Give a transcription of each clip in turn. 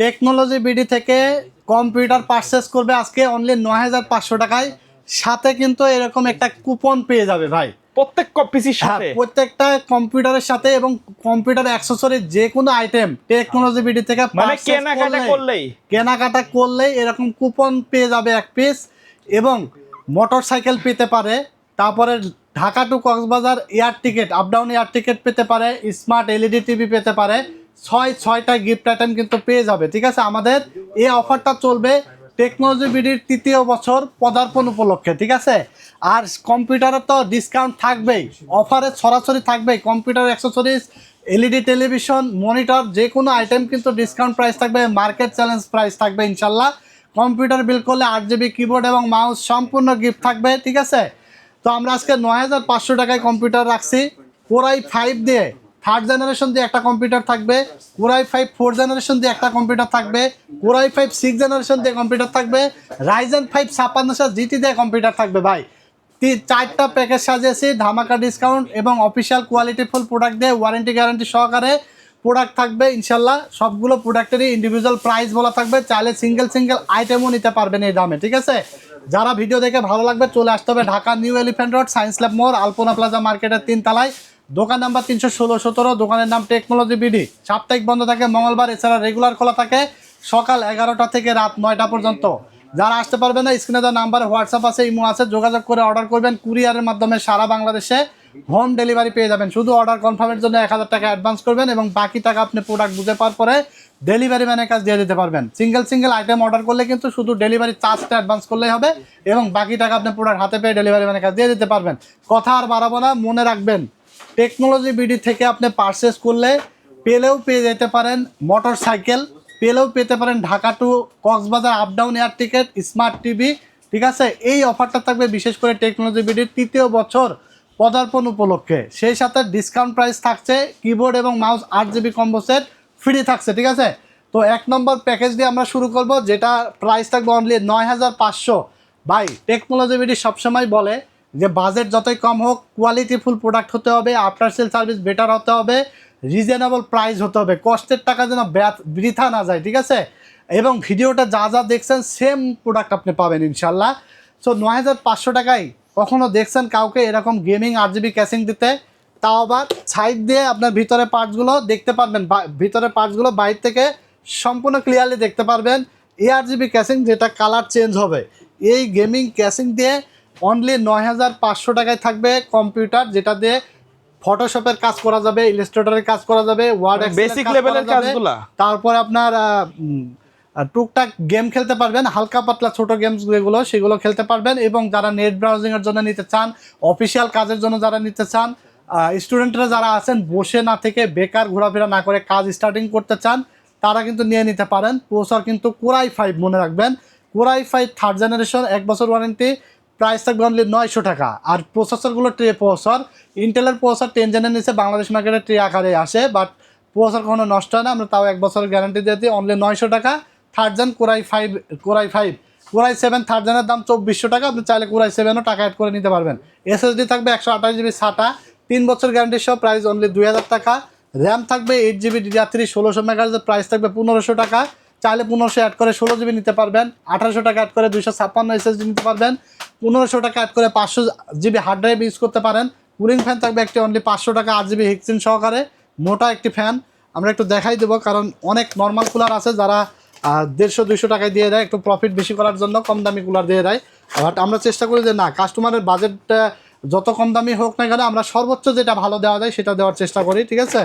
Technology BD থেকে computer purchase করবে আজকে অনলি ৯,৫০০ টাকায়, সাথে কিন্তু এরকম একটা কুপন পেয়ে যাবে ভাই প্রত্যেক পিসির সাথে, প্রত্যেকটা কম্পিউটারের সাথে, এবং কম্পিউটার অ্যাক্সেসরি যে কোনো আইটেম টেকনোলজি বিডি থেকে মানে কেনাকাটা করলেই এরকম কুপন পেয়ে যাবে এক পিস, এবং মোটরসাইকেল পেতে পারে, তারপরে Dhaka two Cox's Bazar air ticket, up down air ticket পেতে পারে, স্মার্ট এলইডি টিভি পেতে পারে, ছয়টা গিফট আইটেম কিন্তু পেয়ে যাবে। ঠিক আছে, আমাদের এই অফারটা চলবে টেকনোলজি বিডির ৩য় বছর পদার্পণ উপলক্ষে। ঠিক আছে, আর কম্পিউটারে তো ডিসকাউন্ট থাকবেই, অফারে সরাসরি থাকবেই। Computer accessories, LED television, monitor, যে কোনো আইটেম কিন্তু ডিসকাউন্ট প্রাইস থাকবে, মার্কেট চ্যালেঞ্জ প্রাইস থাকবে ইনশাল্লাহ। কম্পিউটার বিল করলে 8 GB কিবোর্ড এবং মাউস সম্পূর্ণ গিফট থাকবে। ঠিক আছে, তো আমরা আজকে ৯,৫০০ টাকায় কম্পিউটার রাখছি। Core i5 দিয়ে 3rd জেনারেশন দিয়ে একটা কম্পিউটার থাকবে, Core i5 4th জেনারেশন দিয়ে একটা কম্পিউটার থাকবে, Core i5 6th জেনারেশন দিয়ে কম্পিউটার থাকবে, Ryzen 5 5600 জিটি দিয়ে কম্পিউটার থাকবে ভাই। 4টা প্যাকেজ সাজিয়েছি, ধামাকা ডিসকাউন্ট এবং অফিসিয়াল কোয়ালিটিফুল প্রোডাক্ট দিয়ে ওয়ারেন্টি গ্যারান্টি সহকারে প্রোডাক্ট থাকবে ইনশাল্লাহ। সবগুলো প্রোডাক্টেরই ইন্ডিভিজুয়াল প্রাইস বলা থাকবে, চাইলে সিঙ্গেল আইটেমও নিতে পারবেন এই দামে। ঠিক আছে, যারা ভিডিও দেখে ভালো লাগবে চলে আসতে হবে Dhaka new elephant road, science lab মোড়, আলপনা প্লাজা মার্কেটের 3 তলায়, দোকান নাম্বার 316-17, দোকানের নাম টেকনোলজি বিডি। সাপ্তাহিক বন্ধ থাকে মঙ্গলবার, এছাড়া রেগুলার খোলা থাকে সকাল 11টা থেকে রাত 9টা পর্যন্ত। যারা আসতে পারবে না, স্ক্রিনে দেওয়া নাম্বারে হোয়াটসঅ্যাপ আছে, ইমো আছে, যোগাযোগ করে অর্ডার করবেন। কুরিয়ারের মাধ্যমে সারা বাংলাদেশে হোম ডেলিভারি পেয়ে যাবেন। শুধু অর্ডার কনফার্মের জন্য 1000 টাকা অ্যাডভান্স করবেন এবং বাকি টাকা আপনি প্রোডাক্ট বুঝে পাওয়ার পরে ডেলিভারি ম্যানের কাছে দিয়ে দিতে পারবেন। সিঙ্গেল আইটেম অর্ডার করলে কিন্তু শুধু ডেলিভারি চার্জটা অ্যাডভান্স করলেই হবে এবং বাকি টাকা আপনি প্রোডাক্ট হাতে পেয়ে ডেলিভারি ম্যানের কাছে দিয়ে দিতে পারবেন। কথা আর বাড়াবো না, মনে রাখবেন টেকনোলজি বিডি থেকে আপনি পারচেস করলে পেলেও পেয়ে যেতে পারেন মোটর সাইকেল, পেলেও পেতে পারেন Dhaka two Cox's Bazar up down air ticket, smart TV. ঠিক আছে, এই অফারটা থাকবে বিশেষ করে টেকনোলজি বিডির 3য় বছর পদার্পণ উপলক্ষে। সেই সাথে ডিসকাউন্ট প্রাইস থাকছে, কিবোর্ড এবং mouse 8 GB combo set free থাকছে। ঠিক আছে, তো 1 নম্বর প্যাকেজ দিয়ে আমরা শুরু করব, যেটা প্রাইস থাকবে অনলি ৯,৫০০। ভাই টেকনোলজি বিডি সবসময় বলে যে বাজেট যতই কম হোক কোয়ালিটিফুল প্রোডাক্ট হতে হবে, আফটার সেল সার্ভিস বেটার হতে হবে, রিজনেবল প্রাইস হতে হবে, কষ্টের টাকা যেন বৃথা না যায়। ঠিক আছে, এবং ভিডিওটা যা যা দেখছেন সেম প্রোডাক্ট আপনি পাবেন ইনশাল্লাহ। সো ৯,৫০০ টাকায় কখনো দেখছেন কাউকে এরকম গেমিং 8 GB ক্যাসিং দিতে? তাও আবার সাইড দিয়ে আপনার ভিতরে পার্টসগুলো দেখতে পারবেন, ভিতরে পার্টসগুলো বাইরে থেকে সম্পূর্ণ ক্লিয়ারলি দেখতে পারবেন। 8 GB ক্যাসিং, যেটা কালার চেঞ্জ হবে, এই গেমিং ক্যাসিং দিয়ে অনলি ৯,৫০০ টাকায় থাকবে কম্পিউটার, যেটা দিয়ে ফটোশপের কাজ করা যাবে, ইলাস্ট্রেটরের কাজ করা যাবে, ওয়ার্ড বেসিক লেভেলের কাজগুলো। তারপরে আপনার টুকটাক গেম খেলতে পারবেন, হালকা পাতলা ছোট গেমস যেগুলো সেগুলো খেলতে পারবেন। এবং যারা নেট ব্রাউজিংয়ের জন্য নিতে চান, অফিসিয়াল কাজের জন্য যারা নিতে চান, স্টুডেন্টরা যারা আছেন বসে না থেকে বেকার ঘোরাফেরা না করে কাজ স্টার্টিং করতে চান, তারা কিন্তু নিয়ে নিতে পারেন। প্রসেসর কিন্তু Core i5, মনে রাখবেন Core i5 3rd জেনারেশন, 1 বছর ওয়ারেন্টি, প্রাইস থাকবে অনলি 900 টাকা। আর প্রসেসরগুলো ট্রে প্রসেসর, ইন্টেলের প্রসেসর 10 জেনের নিচে বাংলাদেশ মার্কেটে ট্রে আকারে আসে, বাট প্রসেসর কোনো নষ্ট হয় না, আমরা তাও 1 বছরের গ্যারান্টি দিয়ে দিই। অনলি 900 টাকা 3rd gen Core i5। Core i7 3rd জেনের দাম 2400 টাকা, আপনি চাইলে Core i7ও টাকা অ্যাড করে নিতে পারবেন। এসএসডি থাকবে 128 GB SATA, 3 বছর গ্যারান্টি সহ, প্রাইস অনলি 2000 টাকা। র্যাম থাকবে 8 GB DDR3 1600 MHz, প্রাইস থাকবে 1500 টাকা। চাইলে 1500 অ্যাড করে 16 GB নিতে পারবেন, 1800 টাকা অ্যাড করে 256 এসএসডি নিতে পারবেন, 1500 টাকা অ্যাড করে 500 GB হার্ড ড্রাইভ ইউজ করতে পারেন। কুলিং ফ্যান থাকবে একটি অনলি 500 টাকা, 8 GB হিটসিন সহকারে, মোটা একটি ফ্যান। আমরা একটু দেখাই দেবো, কারণ অনেক নর্মাল কুলার আছে যারা 150-200 টাকায় দিয়ে দেয় একটু প্রফিট বেশি করার জন্য, কম দামি কুলার দিয়ে দেয়। বাট আমরা চেষ্টা করি যে না, কাস্টমারের বাজেটটা যত কম দামি হোক না কেন, আমরা সর্বোচ্চ যেটা ভালো দেওয়া যায় সেটা দেওয়ার চেষ্টা করি। ঠিক আছে,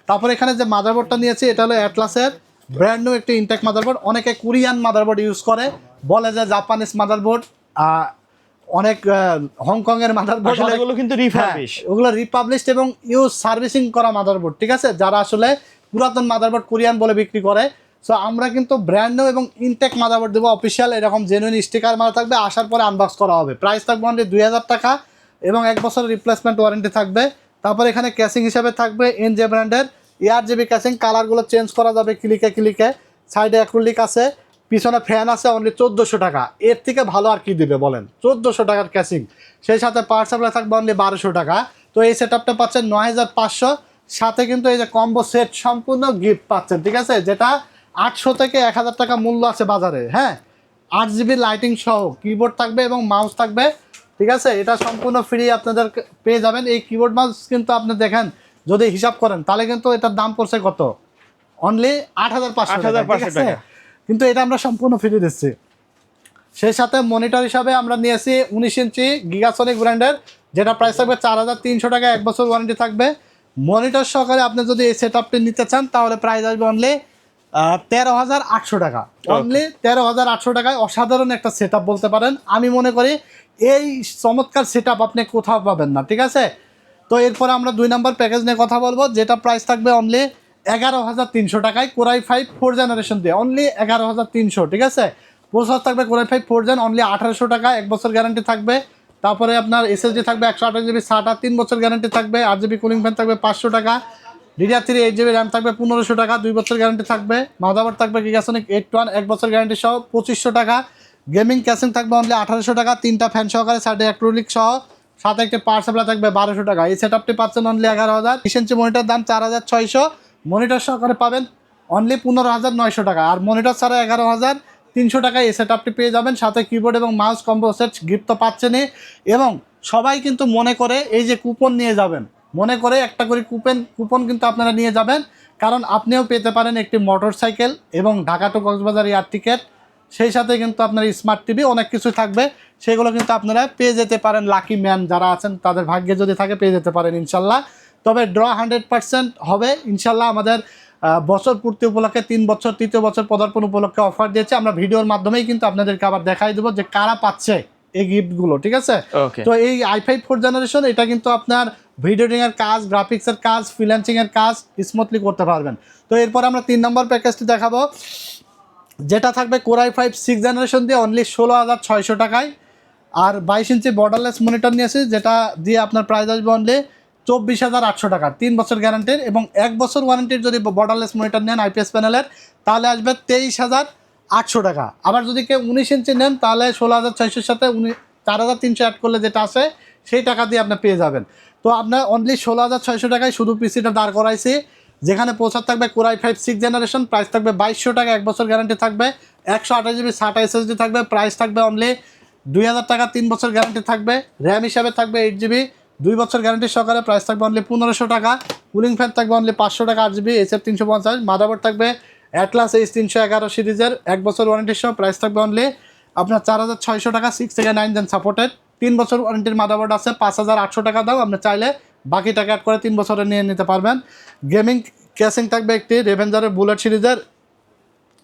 তারপর এখানে যে মাদারবোর্ডটা নিয়েছি, এটা হলো অ্যাটলাসের ব্র্যান্ড নিউ একটি ইনটেক মাদারবোর্ড। অনেকে কোরিয়ান মাদারবোর্ড ইউজ করে, বলে যে জাপানিজ মাদারবোর্ড, অনেক হংকংয়ের মাদারবোর্ড, এগুলো কিন্তু রিফার্বিশ, ওগুলো রিপাবলিশড এবং ইউজ সার্ভিসিং করা মাদারবোর্ড। ঠিক আছে, যারা আসলে পুরাতন মাদারবোর্ড কোরিয়ান বলে বিক্রি করে। সো আমরা কিন্তু ব্র্যান্ড নিউ এবং ইনটেক মাদারবোর্ড দেবো অফিসিয়াল, এরকম জেনুইন স্টিকার মারা থাকবে, আসার পরে আনবক্স করা হবে। প্রাইস থাকবে অনলি 2000 টাকা এবং 1 বছরের রিপ্লেসমেন্ট ওয়ারেন্টি থাকবে। তারপর এখানে ক্যাসিং হিসাবে থাকবে এনজে ব্র্যান্ডের 8 GB ক্যাসিং, কালারগুলো চেঞ্জ করা যাবে ক্লিকে। সাইডে অ্যাক্রিলিক আছে, পিছনে ফ্যান আছে, অনলি 1400 টাকা। এর থেকে ভালো আর কি দিবে বলেন, 1400 টাকার ক্যাসিং। সেই সাথে পাওয়ার সাপ্লাই থাকবে অনলি 1200 টাকা। তো এই সেটআপটা পাচ্ছেন 9500, সাথে কিন্তু এই যে কম্বো সেট সম্পূর্ণ গিফট পাচ্ছেন। ঠিক আছে, যেটা 800 থেকে 1000 টাকা মূল্য আছে বাজারে, হ্যাঁ। 8 GB লাইটিং সহ কিবোর্ড থাকবে এবং মাউস থাকবে, ঠিক আছে। এটা সম্পূর্ণ ফ্রি আপনাদের পেয়ে যাবেন। এই কিবোর্ড মাউস কিন্তু আপনি দেখেন যদি হিসাব করেন তাহলে কিন্তু এটার দাম পড়ছে কত, অনলি 8500 টাকা, ঠিক 8500 আছে? টাকা। কিন্তু এটা আমরা সম্পূর্ণ ফ্রি দিচ্ছি। সেই সাথে মনিটর হিসাবে আমরা নিয়েছি 19 ইঞ্চি গিগাসনিক ব্র্যান্ডের, যেটা প্রাইস থাকবে 4300 টাকা, 1 বছর ওয়ারেন্টি থাকবে। মনিটর সহকারে আপনি যদি এই সেট আপটি নিতে চান তাহলে প্রাইস আসবে অনলি 13,800 টাকা, অনলি 13,800 টাকায় অসাধারণ একটা সেট বলতে পারেন। আমি মনে করি এই চমৎকার সেট আপনি কোথাও পাবেন না, ঠিক আছে। তো এরপরে আমরা 2 নম্বর প্যাকেজ নিয়ে কথা বলবো, যেটা প্রাইস থাকবে অনলি 11,300 টাকায়, কোরাই 5 4 জেনারেশন দিয়ে অনলি 11,300, ঠিক আছে। প্রসেসর থাকবে কোরাই 5 4 জেন, অনলি 1800 টাকা, 1 বছর গ্যারান্টি থাকবে। তারপরে আপনার SSD থাকবে 128 GB SATA, 3 বছর গ্যারান্টি থাকবে। 8 GB কুলিং ফ্যান থাকবে 500 টাকা। DDR3 8 GB র্যাম থাকবে 1500 টাকা, 2 বছর গ্যারান্টি থাকবে। মাদারবোর্ড থাকবে গিগাসনিক 81, 1 বছর গ্যারান্টি সহ 2500 টাকা। গেমিং ক্যাসিং থাকবে অনলি 1800 টাকা, 3টা ফ্যান সহকারে, সাইডে অ্যাক্রিলিক সহ, সাথে একটা পাওয়ার সাপ্লাই থাকবে 1200 টাকা। এই সেটআপটি পাচ্ছেন অনলি 11,000। 20 ইঞ্চি মনিটর দাম 4600, মনিটর সহকারে পাবেন অনলি 15,900 টাকা। আর মনিটর ছাড়া 11,300 টাকায় এই সেটআপটি পেয়ে যাবেন। সাথে কিবোর্ড এবং মাউস কম্বো সেট গিফট তো পাচ্ছেনই। এবং সবাই কিন্তু মনে করে এই যে কুপন নিয়ে যাবেন, মনে করে একটা করে কুপন কিন্তু আপনারা নিয়ে যাবেন, কারণ আপনিও পেতে পারেন একটি মোটরসাইকেল এবং Dhaka two Cox's Bazar air ticket. সেই সাথে কিন্তু আপনার স্মার্ট টিভি অনেক কিছু থাকবে, সেগুলো কিন্তু আপনারা পেয়ে যেতে পারেন। লাকি ম্যান যারা আছেন তাদের ভাগ্যে যদি থাকে পেয়ে যেতে পারেন ইনশাল্লাহ। তবে ড্র 100% হবে ইনশাল্লাহ। আমাদের বছর পূর্তি উপলক্ষে 3 বছর, 3য় বছর পদার্পণ উপলক্ষে অফার দিয়েছে। আমরা ভিডিওর মাধ্যমেই কিন্তু আপনাদেরকে আবার দেখাই দেবো যে কারা পাচ্ছে এই গিফটগুলো, ঠিক আছে। ওকে। তো এই i5 4 জেনারেশন এটা কিন্তু আপনার ভিডিও এডিটিংয়ের কাজ, গ্রাফিক্সের কাজ, ফ্রিল্যান্সিংয়ের কাজ স্মুথলি করতে পারবেন। তো এরপর আমরা 3 নম্বর প্যাকেজটি দেখাবো, যেটা থাকবে কোরাই 5 6 জেনারেশন দিয়ে অনলি 16,600 টাকায়। আর 22 ইঞ্চি বর্ডারলেস মনিটর নিয়েছি, যেটা দিয়ে আপনার প্রাইস আসবে অনলি 24,800 টাকা, 3 বছর গ্যারান্টির এবং 1 বছর ওয়ারেন্টির। যদি বর্ডারলেস মনিটর নেন IPS প্যানেলের তাহলে আসবে 23,800 টাকা। আবার যদি কেউ 19 ইঞ্চি নেন তাহলে 16,600 সাথে 4,300 অ্যাড করলে যেটা আসে সেই টাকা দিয়ে আপনি পেয়ে যাবেন। তো আপনার অনলি 16,600 টাকায় শুধু পিসিটা দাঁড় করাইছি, যেখানে প্রসেসর থাকবে কোরাই 5 6 জেনারেশন, প্রাইস থাকবে 2200 টাকা, 1 বছর গ্যারান্টি থাকবে। 128 GB SATA SSD থাকবে, প্রাইস থাকবে অনলি 2,000 টাকা, 3 বছর গ্যারান্টি থাকবে। র্যাম হিসাবে থাকবে 8 GB, 2 বছর গ্যারান্টি সহকারে, প্রাইস থাকবে অনলি 1500 টাকা। কুলিং ফ্যান থাকবে অনলি 500 টাকা, 8 GB SF350। মাদারবোর্ড থাকবে অ্যাটলাস H311 সিরিজের, 1 বছর ওয়ারেন্টি সহ, প্রাইস থাকবে অনলি আপনার 4,600 টাকা, 6 থেকে 9 জেন সাপোর্টেড। 3 বছর ওয়ারেন্টির মাদারবোর্ড আছে, 5,800 টাকা দাও। আপনি চাইলে বাকি টাকা অ্যাড করে 3 বছরে নিয়ে নিতে পারবেন। গেমিং ক্যাসিং থাকবে একটি রেভেঞ্জারের বুলেট সিরিজের,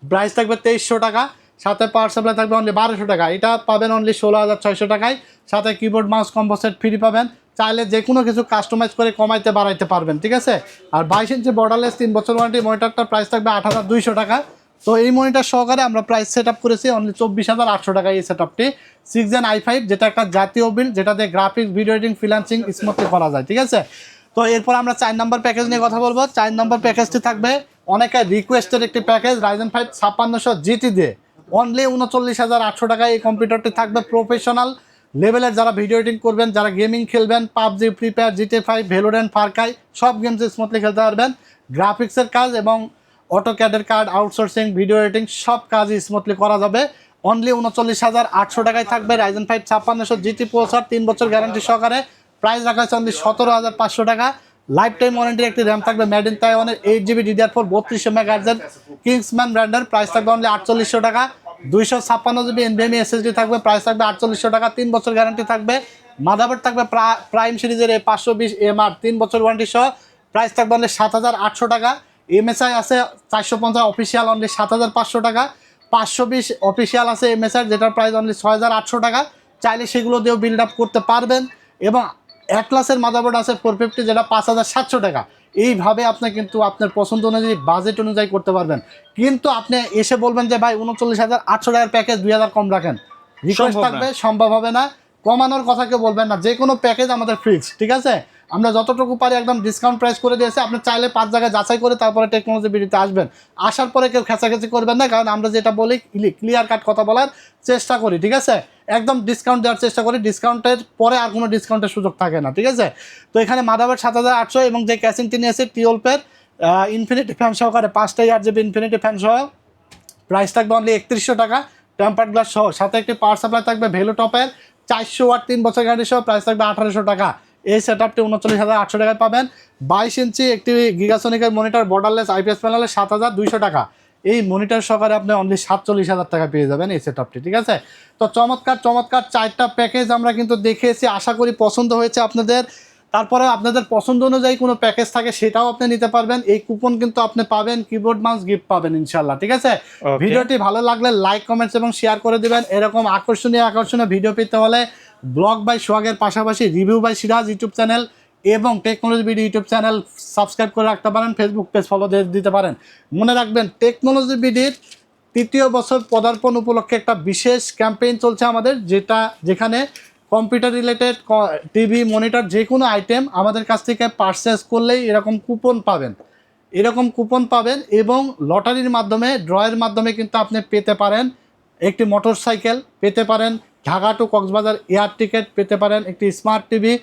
প্রাইস থাকবে 2300 টাকা, সাথে পাওয়ার সাপ্লাই থাকবে অনলি 1200 টাকা। এটা পাবেন অনলি 16,600 টাকায়, সাথে keyboard mouse combo set free পাবেন। চাইলে যে কোনো কিছু কাস্টমাইজ করে কমাইতে বাড়াইতে পারবেন, ঠিক আছে। আর 22 ইঞ্চি বর্ডারলেস 3 বছর ওয়ারেন্টি মনিটরটার প্রাইস থাকবে 8,200 টাকা। তো এই মনিটর সহকারে আমরা প্রাইস সেট আপ করেছি অনলি 24,800 টাকায় এই সেট আপটি 6 জেন i5, যেটা একটা জাতীয় বিল্ড, যেটাতে graphics, video editing, freelancing smoothly করা যায়, ঠিক আছে। তো এরপর আমরা 4 নম্বর প্যাকেজ নিয়ে কথা বলবো। 4 নম্বর প্যাকেজটি থাকবে অনেকের রিকোয়েস্টের একটি প্যাকেজ, Ryzen 5 5600 GT দিয়ে অনলি 39,800 টাকায় এই কম্পিউটারটি থাকবে। প্রফেশনাল লেভেলের যারা ভিডিও এডিটিং করবেন, যারা গেমিং খেলবেন, PUBG, free fire, GTA 5, Valorant, ফারকাই সব গেমস স্মুথলি খেলতে পারবেন। গ্রাফিক্সের কাজ এবং অটোক্যাডের কার্ড, আউটসোর্সিং, ভিডিও এডিটিং সব কাজই স্মুথলি করা যাবে। অনলি 39,800 টাকায় থাকবে Ryzen 5 5600 GT প্রসেসর, 3 বছর গ্যারান্টি সহকারে, প্রাইস রাখা হয়েছে অনলি 17,500 টাকা। লাইফ টাইম ওয়ারেন্টির একটি র্যাম থাকবে মেড ইন তাইওয়ানের 8 GB DDR4 3200 মেগাহার্জের কিংসম্যান ব্র্যান্ডের, প্রাইস থাকবে অনলি 4800 টাকা। 256 GB NVMe SSD থাকবে, প্রাইস থাকবে 4800 টাকা, 3 বছর গ্যারান্টি থাকবে। মাদারবোর্ড থাকবে প্রাইম সিরিজের A520 MR, 3 বছর ওয়ারেন্টি সহ, প্রাইস থাকবে অনলি 7,800 টাকা। MSI আছে 450 অফিসিয়াল অনলি 7,500 টাকা। 520 অফিসিয়াল আছে MSI, যেটার প্রাইস অনলি 6,800 টাকা। চাইলে সেগুলো দিয়েও বিল্ড আপ করতে পারবেন। এবং অ্যাটলাসের মাদারবোর্ড আছে 450, যেটা 5,700 টাকা। এইভাবে আপনি কিন্তু আপনার পছন্দ অনুযায়ী, বাজেট অনুযায়ী করতে পারবেন। কিন্তু আপনি এসে বলবেন যে ভাই 39,800 টাকার প্যাকেজ 2,000 কম রাখেন, রিকোয়েস্ট সম্ভব না। থাকবে, সম্ভব হবে না। কমানোর কথা কেউ বলবেন না, যে কোনো প্যাকেজ আমাদের ফিক্স, ঠিক আছে। আমরা যতটুকু পারি একদম ডিসকাউন্ট প্রাইস করে দিয়েছি। আপনি চাইলে 5 জায়গায় যাচাই করে তারপরে টেকনোলজি ভিডিওতে আসবেন। আসার পরে কেউ খেঁচাখেঁচি করবেন না, কারণ আমরা যেটা বলি ক্লিয়ার কাট কথা বলার চেষ্টা করি, ঠিক আছে। একদম ডিসকাউন্ট দেওয়ার চেষ্টা করি, ডিসকাউন্টের পরে আর কোনো ডিসকাউন্টের সুযোগ থাকে না, ঠিক আছে। তো এখানে মাদারবোর্ড 7,800 এবং যে ক্যাসিংটি নিয়েছে টিওলপের ইনফিনিটি ফ্যান সহকারে, 5টা 8 GB ইনফিনিটি ফ্যান সহ, প্রাইস থাকবে অনলি 3100 টাকা, টেম্পার্ড গ্লাস সহ। সাথে একটি পাওয়ার সাপ্লাই থাকবে ভ্যালু টপের 400 ওয়াট 3 বছর গ্যারান্টি সহ, প্রাইস থাকবে 1800 টাকা। এই সেট আপটি 39,800 টাকায় পাবেন। 22 ইঞ্চি একটি গিগাসনিকের মনিটর বর্ডারলেস IPS প্যানেলে 7,200 টাকা। এই মনিটর সহকারে আপনি অনলি 47,000 টাকা পেয়ে যাবেন এই সেট আপটি, ঠিক আছে? তো চমৎকার চমৎকার 4টা প্যাকেজ আমরা কিন্তু দেখিয়েছি, আশা করি পছন্দ হয়েছে আপনাদের। তারপরে আপনাদের পছন্দ অনুযায়ী কোনো প্যাকেজ থাকে সেটাও আপনি নিতে পারবেন। এই কুপন কিন্তু আপনি পাবেন, কিবোর্ড মাউস গিফট পাবেন ইনশাল্লাহ, ঠিক আছে? Okay. ভিডিওটি ভালো লাগলে লাইক, কমেন্টস এবং শেয়ার করে দিবেন। এরকম আকর্ষণীয় ভিডিও পেতে হলে ব্লগ বাই সোহাগের পাশাপাশি review by Siraj YouTube channel এবং technology BD YouTube channel subscribe করে রাখতে পারেন, ফেসবুক পেজ ফলো দিতে পারেন। মনে রাখবেন টেকনোলজি বিডির 3য় বছর পদার্পণ উপলক্ষে একটা বিশেষ ক্যাম্পেইন চলছে আমাদের, যেখানে কম্পিউটার রিলেটেড টিভি মনিটর যে কোনো আইটেম আমাদের কাছ থেকে পারচেস করলেই এরকম কুপন পাবেন এবং লটারির মাধ্যমে ড্রয়ের মাধ্যমে কিন্তু আপনি পেতে পারেন একটি মোটরসাইকেল, পেতে পারেন Dhaka two Cox's Bazar air ticket, পেতে পারেন একটি স্মার্ট টিভি,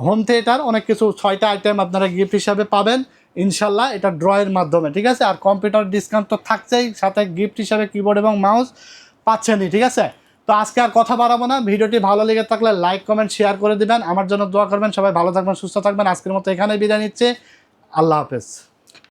হোম থিয়েটার, অনেক কিছু 6টা আইটেম আপনারা গিফট হিসাবে পাবেন ইনশাল্লাহ এটা ড্রয়ের মাধ্যমে, ঠিক আছে? আর কম্পিউটার ডিসকাউন্ট তো থাকছেই, সাথে গিফট হিসাবে কিবোর্ড এবং মাউস পাচ্ছেনই, ঠিক আছে? তো আজকে আর কথা বাড়াবো না, ভিডিওটি ভালো লেগে থাকলে লাইক, কমেন্ট, শেয়ার করে দিবেন, আমার জন্য দোয়া করবেন। সবাই ভালো থাকবেন, সুস্থ থাকবেন। আজকের মতো এখানেই বিদায় নিচ্ছে, আল্লাহ হাফেজ।